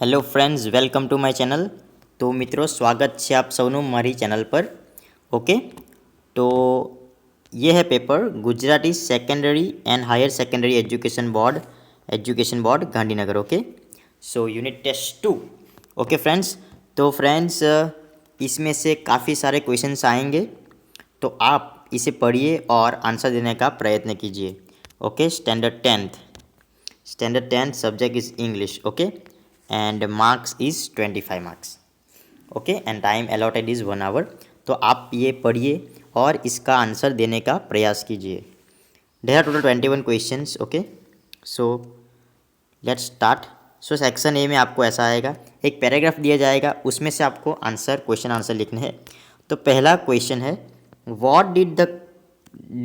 Hello friends, welcome to my channel. તો મિત્રો, સ્વાગત છે આપ સૌનું મારી ચેનલ પર. ઓકે, તો ये है paper Gujarati secondary and higher secondary education board Gandhinagar. Okay, so unit test 2. Okay friends, तो फ्रेंड्स इसमें से काफ़ी सारे क्वेश्चंस आएंगे, तो आप इसे पढ़िए और आंसर देने का प्रयत्न कीजिए. Okay, standard tenth subject is English. Okay, and marks is 25 marks. Okay, and time allotted is 1 hour. तो आप ये पढ़िए और इसका आंसर देने का प्रयास कीजिए. There are total 21 questions. Okay, so let's start. So section A में आपको ऐसा आएगा, एक पैराग्राफ दिया जाएगा, उसमें से आपको क्वेश्चन आंसर लिखने हैं. तो पहला क्वेश्चन है, what did the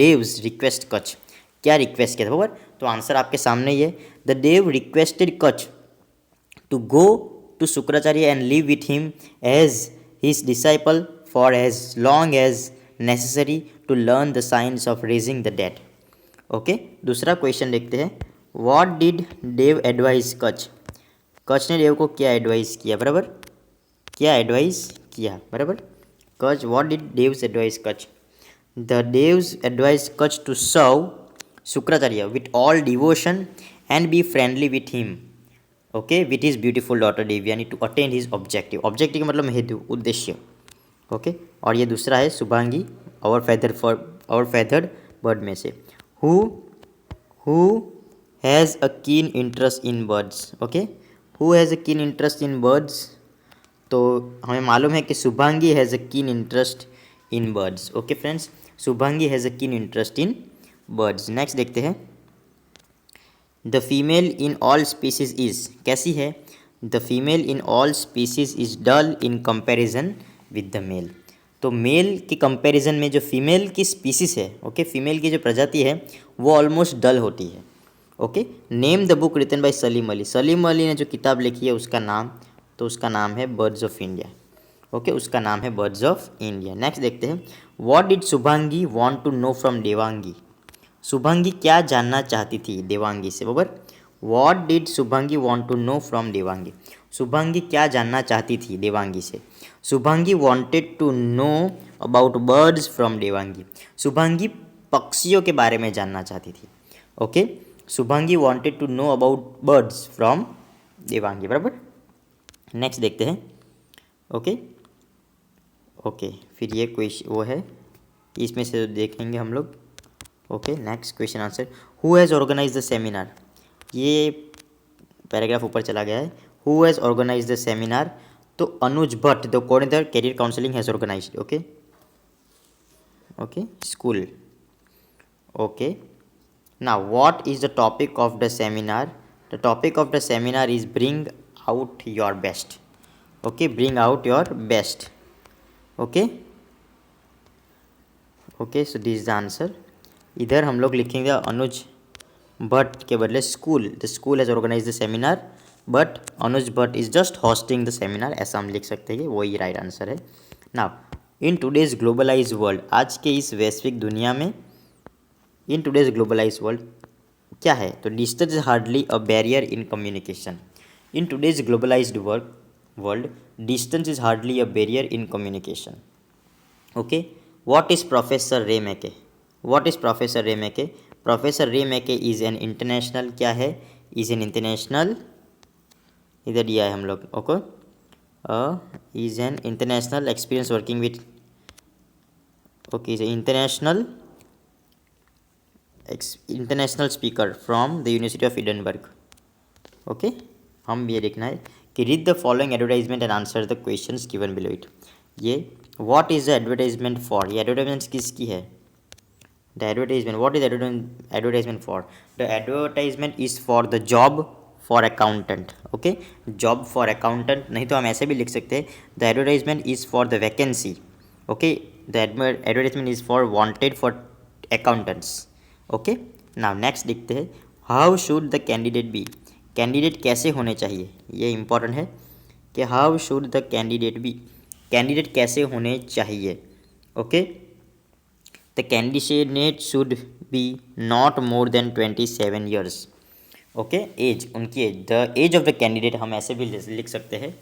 Dev's request कच. क्या रिक्वेस्ट किया था बराबर. तो आंसर आपके सामने ही है. द देव रिक्वेस्टेड कच to go to Shukracharya and live with him as his disciple for as long as necessary to learn the science of raising the dead. Okay, दूसरा क्वेश्चन देखते हैं. What did Dev advise कच. कच ने देव को क्या advice किया बराबर. क्या एडवाइस किया बराबर. कच, what did Devs advise कच. The Devs advised कच to serve Shukracharya with all devotion and be friendly with him. Okay, with his beautiful daughter Devayani to attain his objective. Objective का मतलब हेतु, उद्देश्य. ओके, और ये दूसरा है शुभांगी, आवर फेदर्ड बर्ड में से. Who has a keen interest in birds. Okay, who has a keen interest in birds. तो हमें मालूम है कि Shubhangi has a keen interest in birds. Okay friends, Shubhangi has a keen interest in birds. Next देखते हैं. The female in all species is. कैसी है. The female in all species is dull in comparison with the male. तो male के comparison में जो female की species है, ओके, फीमेल की जो प्रजाति है वो ऑलमोस्ट डल होती है. Okay, name the book written by Salim Ali. Salim Ali ने जो किताब लिखी है उसका नाम, तो उसका नाम है बर्ड्स ऑफ इंडिया. ओके, उसका नाम है बर्ड्स ऑफ इंडिया. नेक्स्ट देखते हैं. What did Shubhangi want to know from Devangi. Shubhangi क्या जानना चाहती थी देवांगी से बराबर. What did Shubhangi want to know from Devangi. Shubhangi क्या जानना चाहती थी देवांगी से. Shubhangi wanted to know about birds from Devangi. Shubhangi पक्षियों के बारे में जानना चाहती थी. Okay, Shubhangi wanted to know about birds from Devangi बराबर. नेक्स्ट देखते हैं. ओके ओके, फिर ये क्वेश्चन वो है, इसमें से देखेंगे हम लोग. Okay, next question answer. Who has organise the seminar. ये पैराग्राफ ऊपर चला गया है. Who has organise the seminar. तो Anuj Bhatt the coordinator career counselling has organise. Okay okay, school. Okay, now what is the topic of the seminar. The topic of the seminar is bring out your best. Okay, bring out your best. Okay okay, so this is the answer. इधर हम लोग लिखेंगे अनुज भट्ट के बदले school. The school has organise the seminar but Anuj Bhatt is just hosting the seminar. ऐसा हम लिख सकते हैं, वही राइट आंसर है. Now in today's globalize world. आज के इस वैश्विक दुनिया में, इन टुडेज ग्लोबलाइज वर्ल्ड क्या है. तो distance is hardly a barrier in communication. In today's globalised world distance is hardly a barrier in communication. Okay, what is professor Ray मैके. व्हाट इज़ प्रोफेसर रे मैके. प्रोफेसर रे मैके is an international, क्या है, is an international, इधर दिया है हम लोग. Okay, is an international experience working with. Okay, is international speaker from the university of Edinburgh. Okay, हम ये लिखना है कि read the following advertisement and answer the questions given below it. ये what is the advertisement for. ये advertisement किसकी है. The advertisement. What is advertisement for? The advertisement is for the job for accountant. Okay, job for accountant. नहीं तो हम ऐसे भी लिख सकते हैं, the advertisement is for the vacancy. Okay, the advertisement is for wanted for accountants. Okay, now next देखते हैं. How should the candidate be. Candidate कैसे होने चाहिए, ये इंपॉर्टेंट है कि how should the candidate be. Candidate कैसे होने चाहिए. Okay, the candidate should be not more than 27 years. Okay, age, उनकी age, the age of the candidate हम ऐसे भी लिख सकते हैं,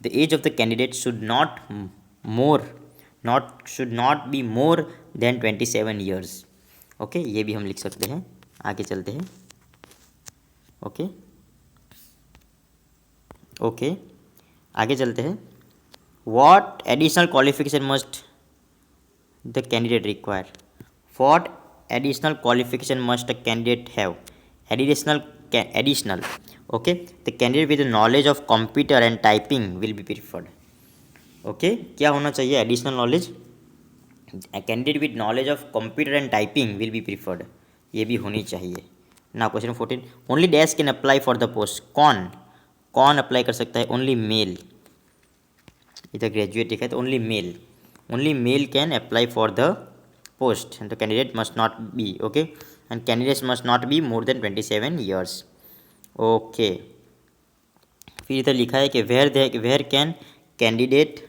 the age of the candidate should not be more than 27 years. Okay, ये भी हम लिख सकते हैं। आगे चलते हैं। ओके ओके आगे चलते हैं। What additional qualification must the candidate require? What additional qualification must a candidate have? Additional okay, the candidate with knowledge of computer and typing will be preferred. Okay, क्या होना चाहिए? Additional knowledge, candidate with knowledge of computer and typing will be preferred, ये भी होनी चाहिए ना। Question 14, only dash can apply for the post? कौन apply कर सकता है? ओनली मेल, इधर ग्रेजुएट लिखा है तो only male can apply for the post and the candidate must not be, okay, and candidates must not be more than 27 years. Okay, फिर इधर लिखा है कि where can candidate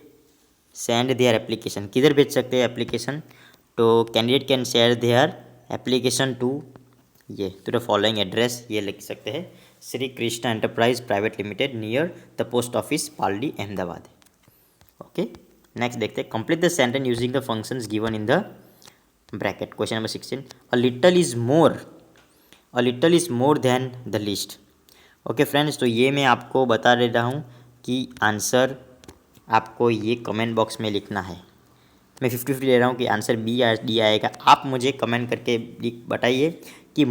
send their application? किधर भेज सकते हैं एप्लीकेशन? तो candidate can share their application to the following address, ये लिख सकते हैं, Shri Krishna enterprise private limited near the post office Paldi Ahmedabad. Okay, next देखते हैं। Complete the sentence using the functions given in the bracket. Question number 16, a little is more than the list. Okay friends, तो ये मैं आपको बता दे रहा हूँ कि आंसर आपको ये कमेंट बॉक्स में लिखना है। मैं 50-50 ले रहा हूँ कि आंसर बी या डी आएगा। आप मुझे कमेंट करके बताइए कि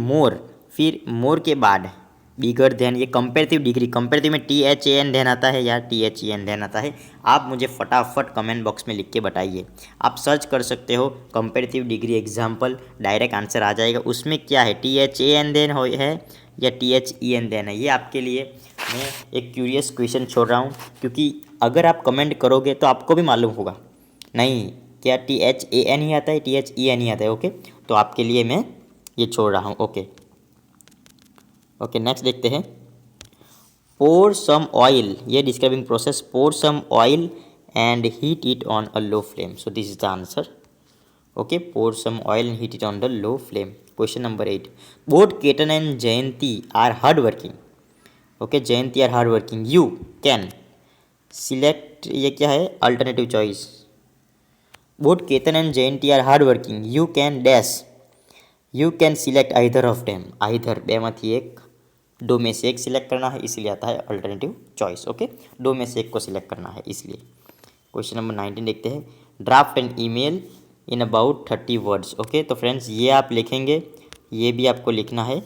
फिर मोर के बाद बिगर देन, ये कंपेरेटिव डिग्री, कंपेरेटिव में THAN देन आता है या THEN देन आता है? आप मुझे फटाफट कमेंट बॉक्स में लिख के बताइए। आप सर्च कर सकते हो comparative degree example, direct answer आ जाएगा। उसमें क्या है, THAN देन है या THEN देन है? ये आपके लिए मैं एक क्यूरियस क्वेश्चन छोड़ रहा हूँ, क्योंकि अगर आप कमेंट करोगे तो आपको भी मालूम होगा नहीं क्या THAN ही आता है, THEN ही आता है। ओके, तो आपके लिए मैं ये छोड़ रहा हूँ। ओके, नेक्स्ट देखते हैं। पोर सम ऑयल, ये describing process, pour some oil and heat it on a low flame, so this is the answer. Okay, pour some oil and heat it on the low flame. Question number 8, both Ketan and Jayanti are hard working. Okay, Jayanti are hard working, you can select, ये क्या है? Alternative choice. Both Ketan and Jayanti are hard working, you can dash, you can select either of them, either बेમાંથી एक, दो में से एक select करना है, इसलिए आता है अल्टरनेटिव चॉइस। ओके, दो में से एक को सिलेक्ट करना है इसलिए। क्वेश्चन नंबर 19 देखते हैं। Draft an email in about 30 words. Okay, तो फ्रेंड्स ये आप लिखेंगे, ये भी आपको लिखना है।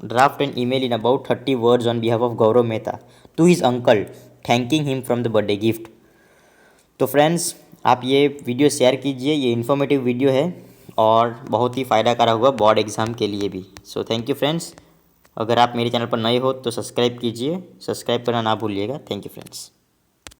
Draft an email in about 30 words on behalf of Gaurav Mehta to his uncle thanking him from the birthday gift. तो फ्रेंड्स आप ये वीडियो शेयर कीजिए, ये इन्फॉर्मेटिव वीडियो है और बहुत ही फ़ायदा कारक होगा बोर्ड एग्ज़ाम के लिए भी। So thank you friends. अगर आप मेरे चैनल पर नए हो तो सब्सक्राइब कीजिए, सब्सक्राइब करना ना भूलिएगा। Thank you friends.